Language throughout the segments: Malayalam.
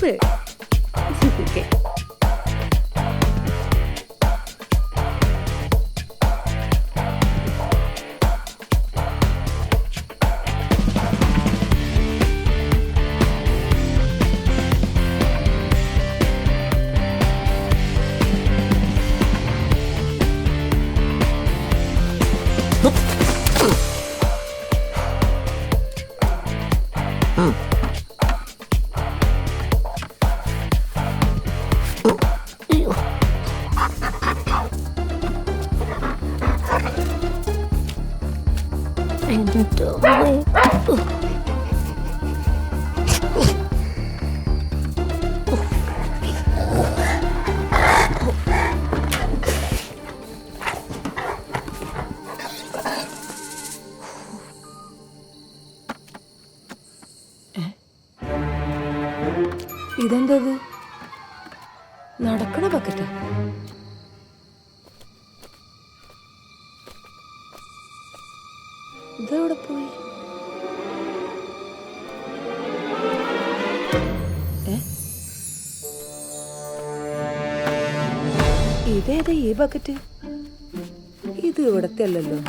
സൂപ്പർ. ഓക്കെ. ഇതെന്തത് നടക്കണ ബക്കറ്റാ? ഇതെവിടെ പോയി? ഇതേതാ ഈ ബക്കറ്റ്? ഇത് ഇവിടത്തെ അല്ലല്ലോ.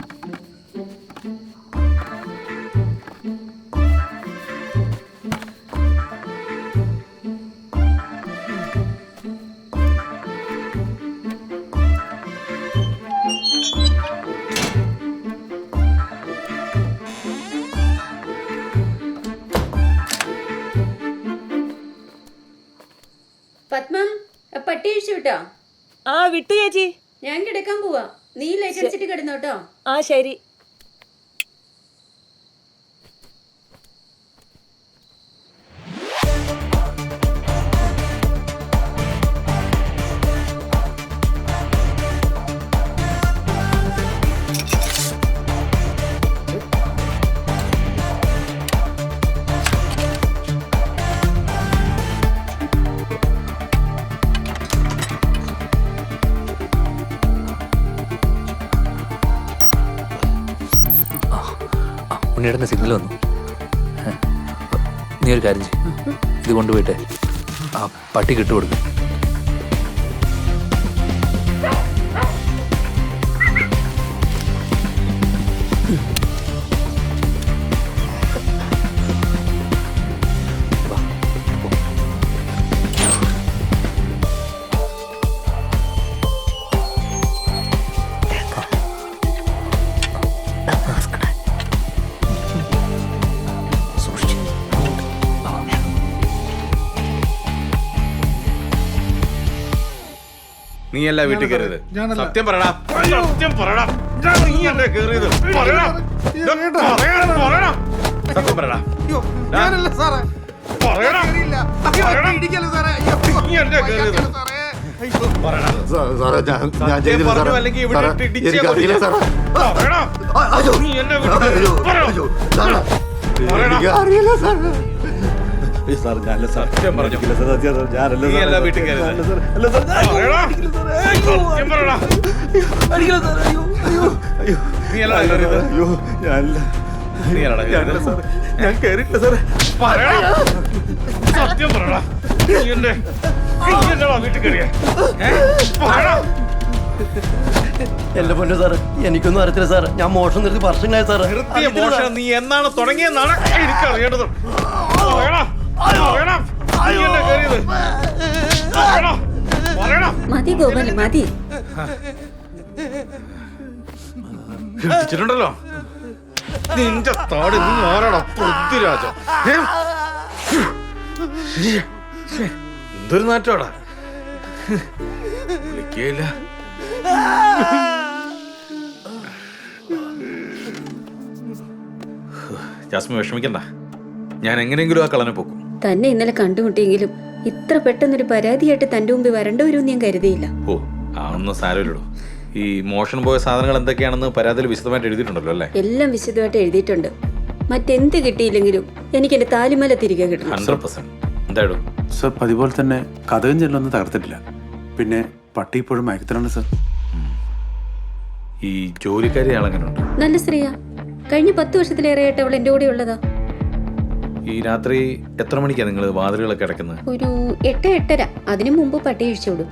പത്മം, പട്ടി അഴിച്ചു വിട്ടോ? ആ വിട്ടു ചേച്ചി. ഞാൻ കിടക്കാൻ പോവാ. നീ ലൈറ്റ് അടിച്ചിട്ട് കിടന്നോട്ടോ. ആ ശരി. ഉണ്ണിയുടെ സിഗ്നൽ വന്നു. നീ ഒരു കാര്യം ചെയ്യും, ഇത് കൊണ്ടുപോയിട്ടെ ആ പട്ടിക്ക് ഇട്ട് കൊടുക്കും. നീ അല്ല വീട്ടിൽ കയറിയത്. സത്യം പറയടാ, സത്യം പറയടാ. നീ അല്ലേ കയറിയത്? പറയടാ, പറയടാ, സത്യം പറയടാ. ഞാനല്ല സാറേ, പറയടാ, ഇടിക്കല്ലേ സാറേ. നീ അല്ലേ കയറിയത്? പറയടാ, സത്യം പറഞ്ഞു അല്ലെങ്കിൽ ഇവിടെ ഇട്ട് ഇടിച്ചാ മതി. പറയടാ, നീ അല്ലേ വീട്ടിൽ കയറിയത്? പറയടാ, സത്യം പറഞ്ഞു. നീ അല്ല വീട്ടിൽ കയറിയത്. പറയടാ, സത്യം പറയടാ. നീ അല്ല കയറിയത്. നീ അല്ലടാ കയറിയത്. ഞാൻ കേറിയില്ല സാറേ. പറയടാ, സത്യം പറയടാ. നീ എന്നടാ വീട്ടിൽ കയറിയ? പറയടാ. എന്റെ പൊന്നു സാറ്, എനിക്കൊന്നും അറിയത്തില്ല സാറ്. ഞാൻ മോഷണം നിർത്തി വർഷങ്ങളായി സാറ്. നിർത്തിയ മോഷണം നീ എന്നാണ് തുടങ്ങിയെന്നാണ് എനിക്ക് അറിയേണ്ടത്. പറയടാ, പറയടാ. നീ എന്നാ കയറിയത്? പറയടാ, പറയടാ. മതി ഗോപാല, മതി. ണ്ടല്ലോ നിന്റെ താടി. നീ ആരാടാ? പൃഥ്വിരാജ? എന്തൊരു നാറ്റോടാ. വിളിക്കയില്ല. ജാസ്മി വിഷമിക്കണ്ട, ഞാൻ എങ്ങനെയെങ്കിലും ആ കളനെ പോക്കും. തന്നെ ഇന്നലെ കണ്ടുമുട്ടിയെങ്കിലും ഇത്ര പെട്ടെന്നൊരു പരാതിയായിട്ട് തന്റെ മുമ്പിൽ വരേണ്ട വരുമെന്ന് ഞാൻ കരുതിയില്ല. ഓ, അതൊന്നും സാരമില്ലടോ. ഈ മോഷണം പോയ സാധനങ്ങൾ എന്തൊക്കെയാണെന്ന് പരാതിയിൽ വിശദമായിട്ട് എഴുതിയിട്ടുണ്ടല്ലോ അല്ലേ? എല്ലാം വിശദമായിട്ട് എഴുതിയിട്ടുണ്ട്. മറ്റെന്ത് കിട്ടിയില്ലെങ്കിലും എനിക്ക് എന്റെ താലിമല തിരികെ കിട്ടണം. 100%. എന്തായാലും സർ പതിപോലെ തന്നെ കഥകം ചെല്ലൊന്നും തകർത്തിട്ടില്ല. പിന്നെ പട്ടി ഇപ്പോഴും മയക്കത്തിലാണ് സർ. ഈ ജോലിക്കാരി ആളെങ്ങനെയുണ്ട്? നല്ല സ്ത്രീയാ. കഴിഞ്ഞ 10 വർഷത്തിലേറെയായിട്ട് അവൾ എന്റെ കൂടെ ഉള്ളതാ. ഈ രാത്രി എത്ര മണിക്കാണ് നിങ്ങൾ വാതിലുകളൊക്കെ അടയ്ക്കുന്നത്? ഒരു 8-8:30. അതിനു മുമ്പ് പട്ടി അഴിച്ചോടും.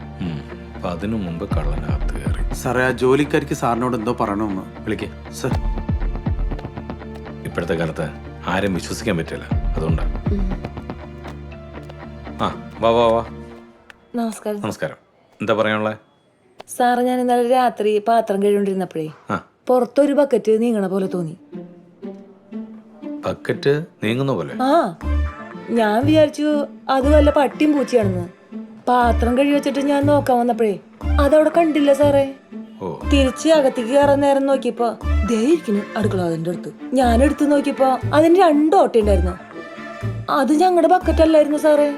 അപ്പം അതിനു മുമ്പ് കള്ളനകത്ത് കയറി. സാറേ ആ ജോലിക്കാരിക്ക് സാറിനോട് എന്തോ പറയണമെന്ന്. വിളിക്കേ. സർ ഇപ്പോഴത്തെ കാലത്ത് ആരും വിശ്വസിക്കാൻ പറ്റില്ല, അതുകൊണ്ടാണ്. ആ വാ വാ വാ. നമസ്കാരം. നമസ്കാരം. എന്താ പറയാനുള്ളത്? സാറ് ഞാൻ ഇന്നലെ രാത്രി പാത്രം കഴിക്കൊണ്ടിരുന്നപ്പോഴേ ആ പുറത്തൊരു ബക്കറ്റ് നീങ്ങണ പോലെ തോന്നി. ബക്കറ്റ് നീങ്ങുന്ന പോലെ? ആ ഞാൻ വിചാരിച്ചു അത് വല്ല പട്ടിയും പൂച്ചയാണെന്ന്. പാത്രം കഴി വെച്ചിട്ട് ഞാൻ നോക്കാൻ വന്നപ്പോഴേ അതവിടെ കണ്ടില്ല സാറേ. ഓ തിരിച്ച് അകത്തേക്ക് കയറാൻ നേരം നോക്കിയപ്പോ ദേ ഇരിക്കുന്നു അടുക്കള അതിന്റെ അടുത്ത്. ഞാൻ എടുത്ത് നോക്കിയപ്പോ അതിന് 2 ഓട്ട ഉണ്ടായിരുന്നു. അത് ഞങ്ങളുടെ ബക്കറ്റ് അല്ലായിരുന്നു സാറേ.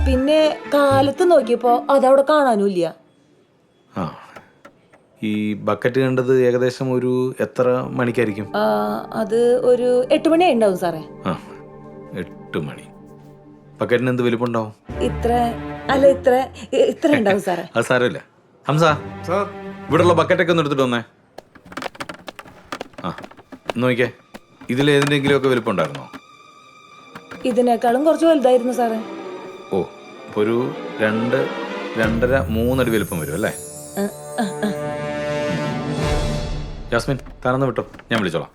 പിന്നെ കാലത്ത് നോക്കിയപ്പോ അതവിടെ കാണാനും ഇല്ല. ആ ഈ ബക്കറ്റ് കണ്ടത് ഏകദേശം ഒരു എത്ര മണിക്കായിരിക്കും? അത് ഒരു 8 മണി ഉണ്ടാവും സാറേ. ആ 8 മണി. ബക്കറ്റിന് എന്ത് വലിപ്പമുണ്ടാവും? ഇത്ര ഉണ്ടാവും സാറേ. അത് സാരമില്ല. ഹംസ, ഇവിടെയുള്ള ബക്കറ്റൊക്കെ ഒന്ന് എടുത്തിട്ട് വന്നേ. ആ നോക്കിക്കേ, ഇതിലേതിൻ്റെങ്കിലും ഒക്കെ വലിപ്പം ഉണ്ടായിരുന്നോ? ഇതിനേക്കാളും കുറച്ച് വലുതായിരുന്നു സാറേ. ഓ അപ്പോൾ ഒരു 2, 2.5, 3 അടി വലിപ്പം വരും അല്ലേ? ജാസ്മിൻ താനൊന്ന് വിട്ടോ, ഞാൻ വിളിച്ചോളാം.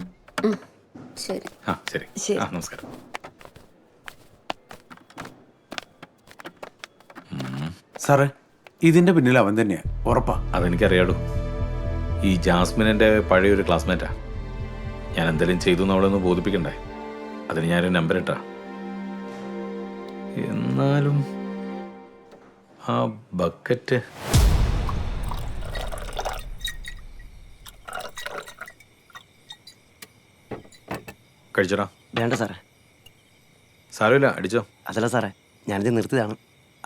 ശരി. ആ ശരി. ശരി. ആ നമസ്കാരം. സാറേ ഇതിന്റെ പിന്നിൽ അവൻ തന്നെയാ, ഉറപ്പാ. അതെനിക്കറിയാടൂ. ഈ ജാസ്മിൻ എൻ്റെ പഴയൊരു ക്ലാസ്മേറ്റാ. ഞാൻ എന്തെങ്കിലും ചെയ്തു എന്ന് അവളെ ഒന്ന് ബോധിപ്പിക്കണ്ടേ, അതിന് ഞാനൊരു നമ്പർ ഇട്ടാ. എന്നാലും ആ ബക്കറ്റ് കഴിച്ചോടാ. വേണ്ട സാറേ. സാരമില്ല, അടിച്ചോ. അതല്ല സാറേ, ഞാനിത് നിർത്തിയതാണ്.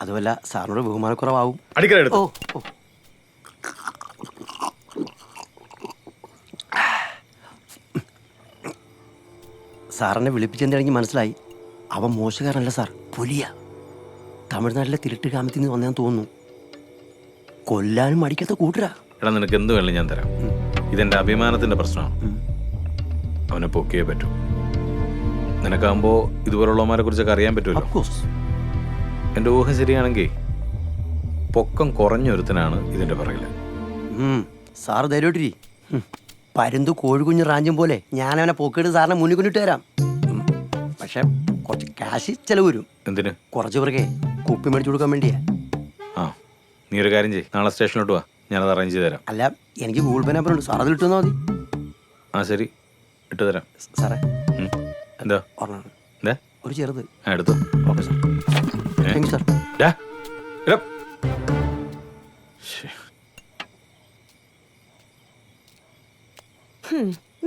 അതുമല്ല സാറിനോട് ബഹുമാനക്കുറവാകും. അടിക്കല ഓ എടുത്തോ. ഓ. സാറിനെ വിളിപ്പിച്ചെൻ്റെ എനിക്ക് മനസ്സിലായി. അവൻ മോശക്കാരനല്ല സാർ, പുലിയ. തമിഴ്നാട്ടിലെ തിരുട്ട് ഗ്രാമത്തിൽ നിന്ന് വന്നതെന്ന് തോന്നുന്നു. കൊല്ലാനും മടിക്കാത്ത കൂട്ടരാ. എടാ നിനക്ക് എന്ത് വേണമെങ്കിലും ഞാൻ തരാം. ഇതെൻ്റെ അഭിമാനത്തിൻ്റെ പ്രശ്നമാണ്. അവനെ പൊക്കിയേ പറ്റൂ. നിനക്കാകുമ്പോൾ ഇതുപോലുള്ളവന്മാരെ കുറിച്ചൊക്കെ അറിയാൻ പറ്റുമല്ലോ. അഫ്കോഴ്സ്. എൻ്റെ ഊഹം ശരിയാണെങ്കിൽ പൊക്കം കുറഞ്ഞൊരുത്തനാണ് ഇതിൻ്റെ പുറകിൽ. സാറ് ധൈര്യമായിട്ടിരി. പരുന്ത് കോഴിക്കുഞ്ഞ് റാഞ്ചും പോലെ ഞാൻ അവനെ പൊക്കിയിട്ട് സാറിനെ മുന്നിൽ കൊണ്ടിട്ട് തരാം. പക്ഷെ കുറച്ച് കാശ് ചെലവ് വരും. എന്തിന്? കുറച്ച് പേർക്കേ കുപ്പി മേടിച്ചു കൊടുക്കാൻ വേണ്ടിയാ. ആ നീ ഒരു കാര്യം ചെയ്യ്, നാളെ സ്റ്റേഷനിലോട്ട് വാ, ഞാനത് അറേഞ്ച് ചെയ്ത് തരാം. അല്ല, എനിക്ക് ഗൂഗിൾ പേ നമ്പർ ഉണ്ട്, സാർ അതിൽ ഇട്ടു തന്നാൽ മതി. ആ ശരി, ഇട്ട് തരാം. സാറേ എന്താ ഒരെണ്ണം എന്താ? ഒരു ചെറുത്. ആ എടുത്തു. Okay sir. Thank you sir.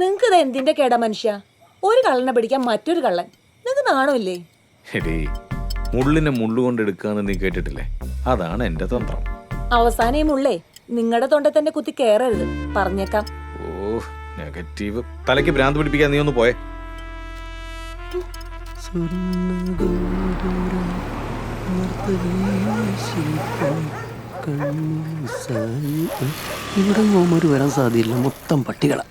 നിങ്ങക്ക് ഇത് എന്തിന്റെ കേടാ മനുഷ്യ? ഒരു കള്ളനെ പിടിക്കാൻ മറ്റൊരു കള്ളൻ. നിങ്ങക്ക് നാണമില്ലേ? എടീ, മുള്ളിനെ മുള്ളുകൊണ്ട് എടുക്കാന്ന് നീ കേട്ടിട്ടില്ലേ? അതാണ് എന്റെ തന്ത്രം. അവസാനം ഈ മുള്ളേ നിങ്ങളുടെ തൊണ്ട തന്നെ കുത്തി കേറരുത്, പറഞ്ഞേക്കാം. ഓ നെഗറ്റീവ്. തലയ്ക്ക് ഭ്രാന്ത് പിടിപ്പിക്കാൻ നീ ഒന്ന് പോയെ. ഇവിടെ നോമര് വരാൻ സാധ്യതയില്ല, മൊത്തം പട്ടികളാ.